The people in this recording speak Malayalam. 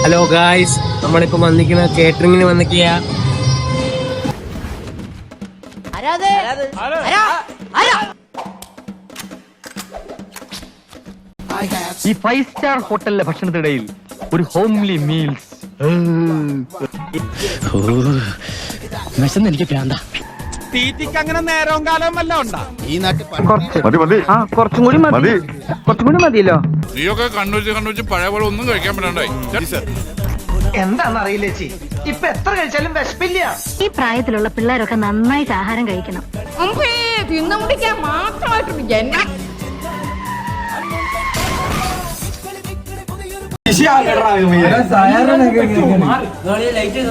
ഹലോ ഗായ്സ്, നമ്മളിപ്പോ വന്നിക്കുന്ന കേറ്ററിംഗിന് വന്നിക്കാ. ഈ 5 സ്റ്റാർ ഹോട്ടലിലെ ഭക്ഷണത്തിനിടയിൽ ഒരു ഹോംലി മീൽസ്. എനിക്ക് പ്രാന്ത. തീറ്റിക്ക് അങ്ങനെ നേരവും കാലവും വല്ല ഉണ്ടാ ഈ നാട്ടിൽ കുറച്ചും കൂടി മതിയല്ലോ. നീയൊക്കെ കണ്ണൂച്ച് പഴയ പോലെ ഒന്നും കഴിക്കാൻ പറ്റണ്ടായി. എന്താണെന്നറിയില്ല ചേച്ചി, ഇപ്പൊ എത്ര കഴിച്ചാലും വിശപ്പില്ല. ഈ പ്രായത്തിലുള്ള പിള്ളേരൊക്കെ നന്നായിട്ട് ആഹാരം കഴിക്കണം. തിന്നു മുടിക്കാൻ മാത്രമായിട്ടുണ്ട് ജന്മം. ലൈറ്റ്